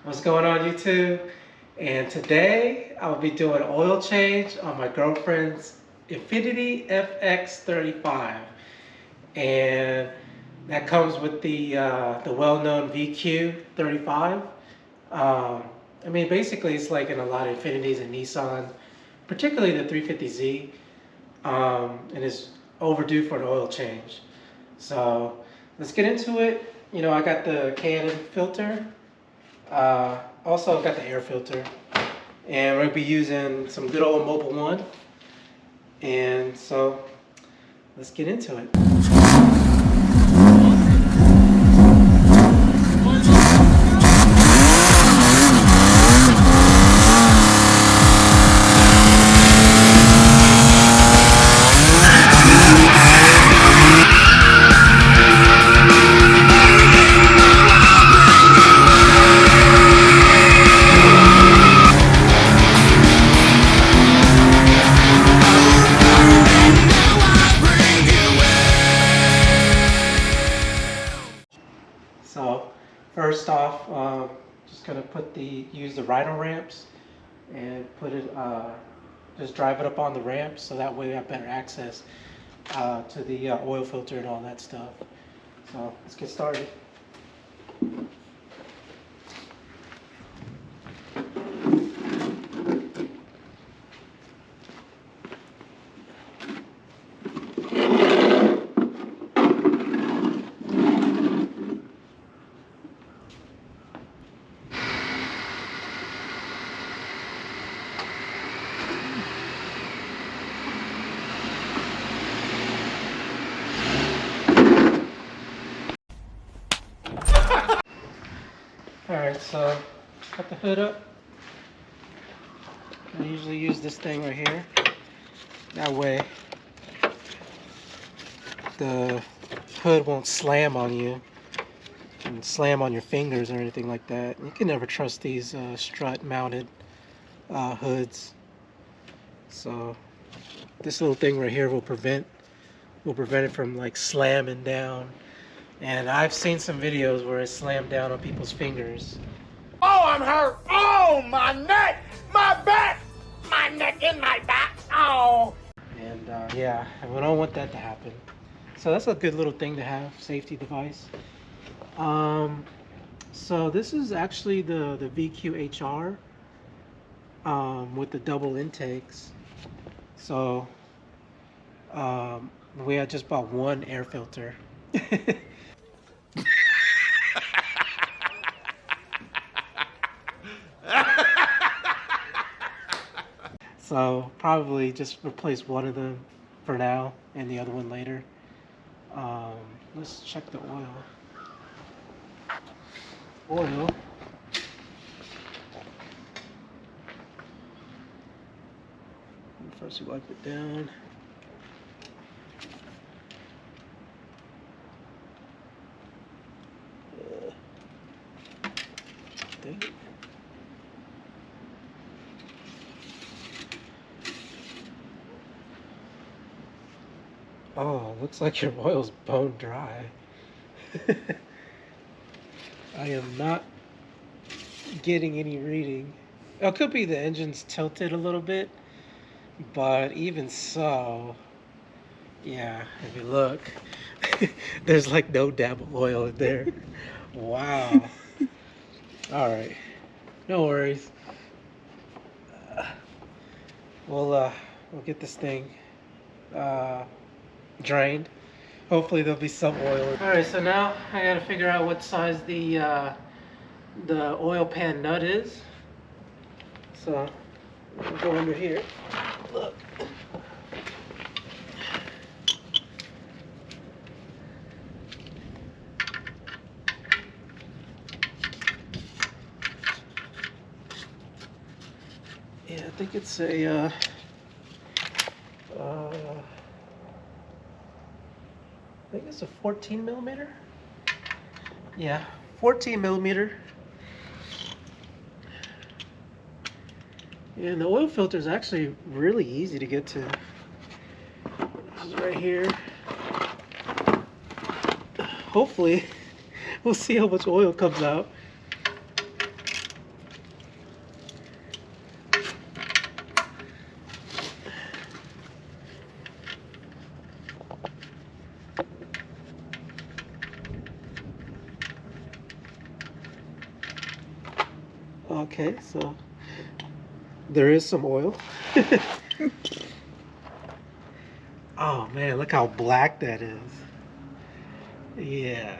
What's going on, YouTube? And today I'll be doing an oil change on my girlfriend's Infiniti FX35, and that comes with the well-known VQ35. I mean, basically, it's like in a lot of Infinitis and Nissan, particularly the 350Z, and it's overdue for an oil change. So let's get into it. You know, I got the Canon filter. Also got the air filter, and we're gonna be using some good old Mobil 1. And so let's get into it. So first off, just gonna use the rhino ramps and just drive it up on the ramps so that way we have better access to the oil filter and all that stuff. So let's get started. Alright, so got the hood up. I usually use this thing right here. That way the hood won't slam on you and slam on your fingers or anything like that. You can never trust these strut mounted hoods. So this little thing right here will prevent it from like slamming down. And I've seen some videos where it slammed down on people's fingers. Oh, I'm hurt. Oh, my neck, my back, my neck and my back. Oh. And yeah, we don't want that to happen. So that's a good little thing to have, safety device. So this is actually the VQHR with the double intakes. So we had just bought one air filter. So probably just replace one of them for now and the other one later. Let's check the oil. First you wipe it down. Dang it. Oh, looks like your oil's bone dry. I am not getting any reading. It could be the engine's tilted a little bit, but even so, yeah, if you look, there's like no dab of oil in there. Wow. All right, no worries. We'll get this thing drained. Hopefully there'll be some oil. All right, so now I gotta figure out what size the oil pan nut is. So we'll go under here. Look. Yeah, I think it's a I think it's a 14 millimeter. Yeah, 14 millimeter. And the oil filter is actually really easy to get to. This is right here. Hopefully, we'll see how much oil comes out. Okay, so there is some oil. Oh man, look how black that is. Yeah,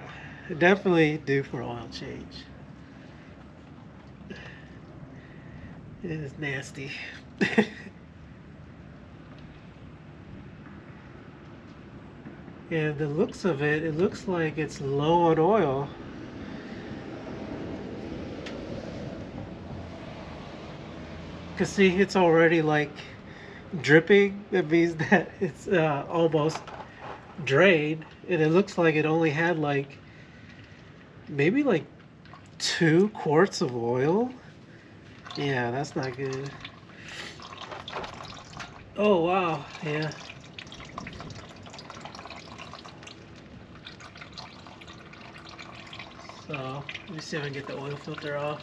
definitely due for oil change. It is nasty. And the looks of it, it looks like it's low on oil. Cause see, it's already like dripping. That means that it's almost drained. And it looks like it only had like maybe like 2 quarts of oil. Yeah, that's not good. Oh wow, yeah. So let me see if I can get the oil filter off.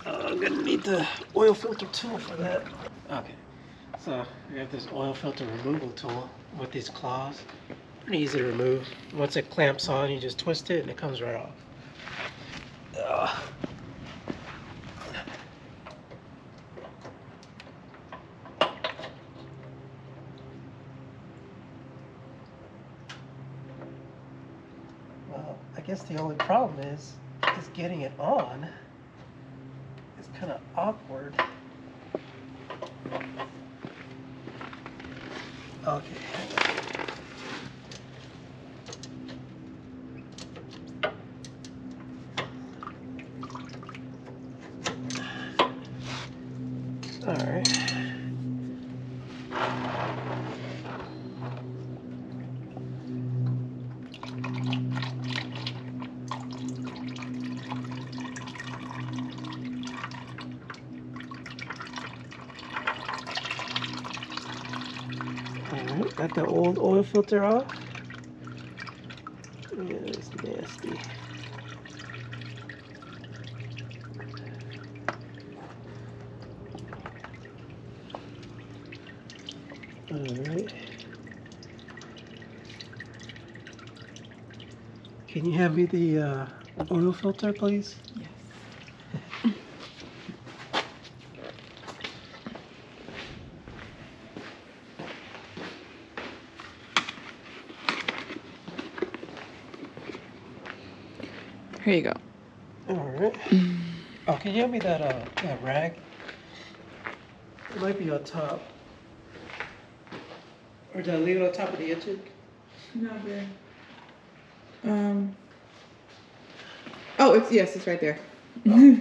I'm gonna need the oil filter tool for that. Okay, so we have this oil filter removal tool with these claws. Pretty easy to remove. Once it clamps on, you just twist it and it comes right off. Ugh. Well, I guess the only problem is just getting it on. It's kind of awkward. Okay. All right. Alright, got the old oil filter off. Yeah, it's nasty. Alright. Can you hand me the oil filter, please? Yes. Here you go. Alright. Oh, can you hand me that rag? It might be on top. Or did I leave it on top of the engine? No, there. Oh, it's right there. Oh.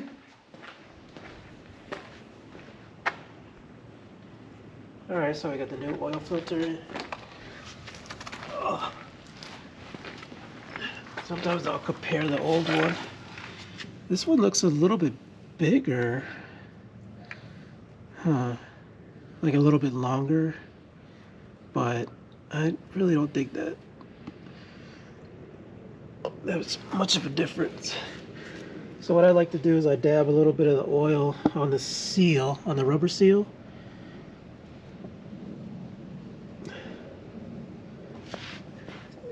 Alright, so I got the new oil filter in. Oh. Sometimes I'll compare the old one. This one looks a little bit bigger. Huh. Like a little bit longer. But I really don't think that was much of a difference. So what I like to do is I dab a little bit of the oil on the seal, on the rubber seal.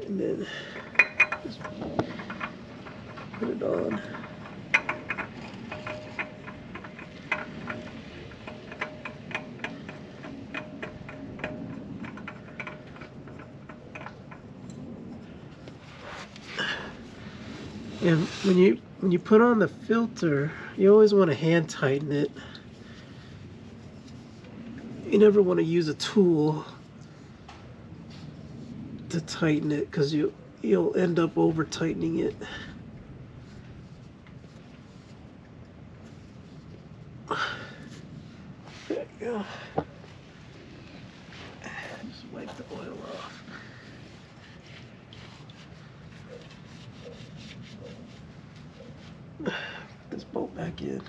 And then just put it on. And when you put on the filter, you always want to hand tighten it. You never want to use a tool to tighten it because you'll end up over tightening it. There you go. Just wipe the oil off. Put this bolt back in.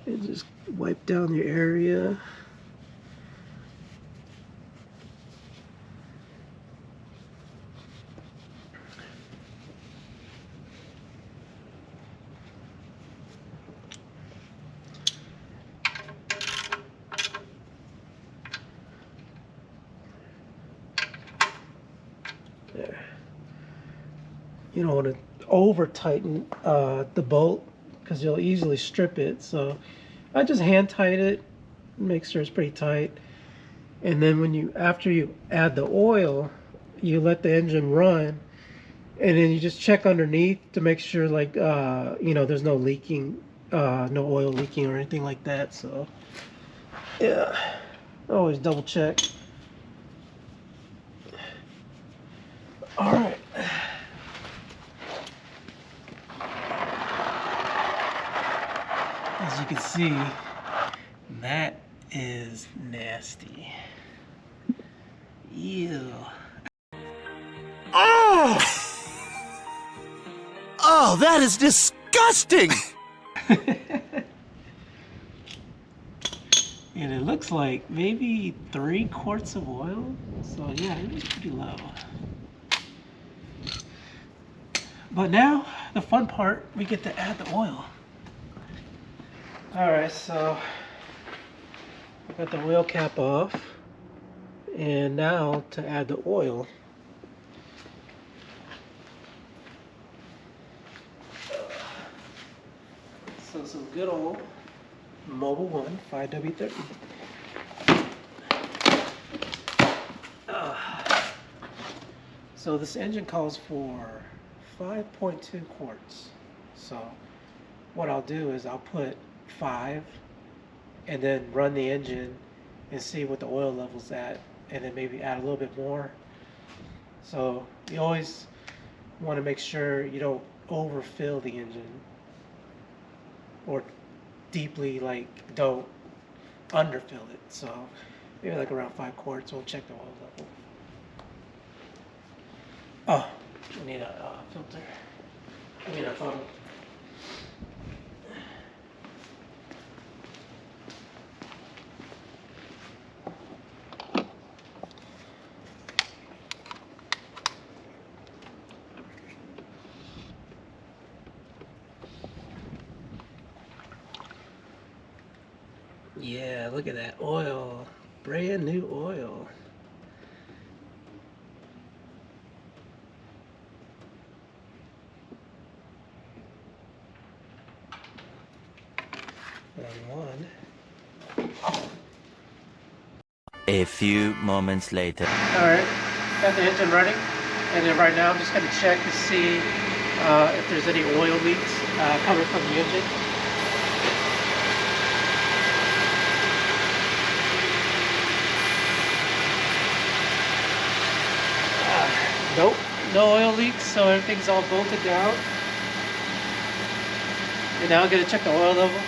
And just wipe down your area. There. You don't want to over tighten the bolt because you'll easily strip it. So I just hand tighten it, make sure it's pretty tight. And then after you add the oil, you let the engine run, and then you just check underneath to make sure, like, there's no leaking, no oil leaking or anything like that. So yeah, always double check. All right. As you can see, that is nasty. Ew. Oh! Oh, that is disgusting! And it looks like maybe 3 quarts of oil. So yeah, it was pretty low. But now, the fun part, we get to add the oil. Alright, so I got the oil cap off. And now to add the oil. So some good old Mobil 1 5W30. So this engine calls for 5.2 quarts. So what I'll do is I'll put 5 and then run the engine and see what the oil level's at, and then maybe add a little bit more. So you always want to make sure you don't overfill the engine or deeply, like, don't underfill it. So maybe like around 5 quarts. We'll check the oil level. Oh, we need a filter. I mean a funnel. Yeah, look at that oil. Brand new oil. And one. A few moments later. Alright, got the engine running. And then right now I'm just going to check to see if there's any oil leaks coming from the engine. Nope, no oil leaks, so everything's all bolted down. And now I'm going to check the oil level.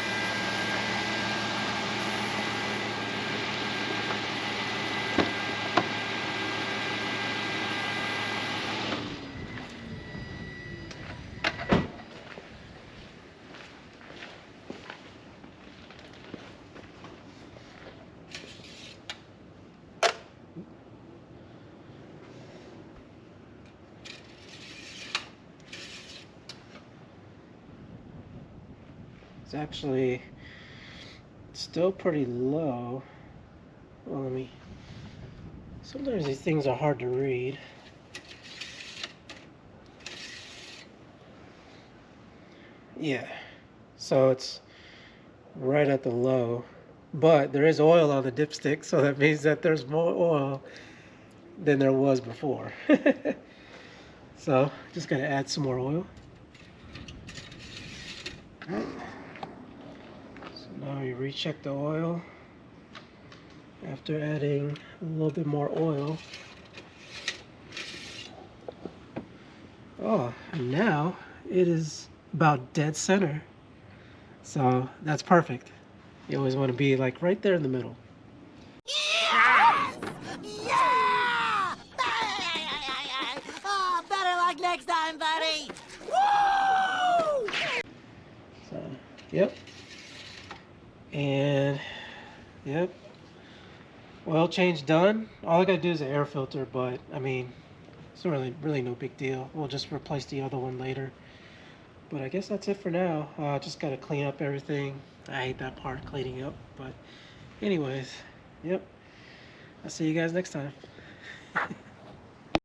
It's actually still pretty low. Well, sometimes these things are hard to read. Yeah, so it's right at the low, but there is oil on the dipstick, so that means that there's more oil than there was before. So just gotta add some more oil. So now you recheck the oil after adding a little bit more oil. Oh, and now it is about dead center. So that's perfect. You always want to be like right there in the middle. Yes! Yeah! Oh, better luck next time, buddy! Woo! So, yep. And yep, oil change done. All I gotta do is an air filter, but I mean, it's not really no big deal. We'll just replace the other one later. But I guess that's it for now. Just gotta clean up everything. I hate that part, cleaning up. But anyways, yep. I'll see you guys next time.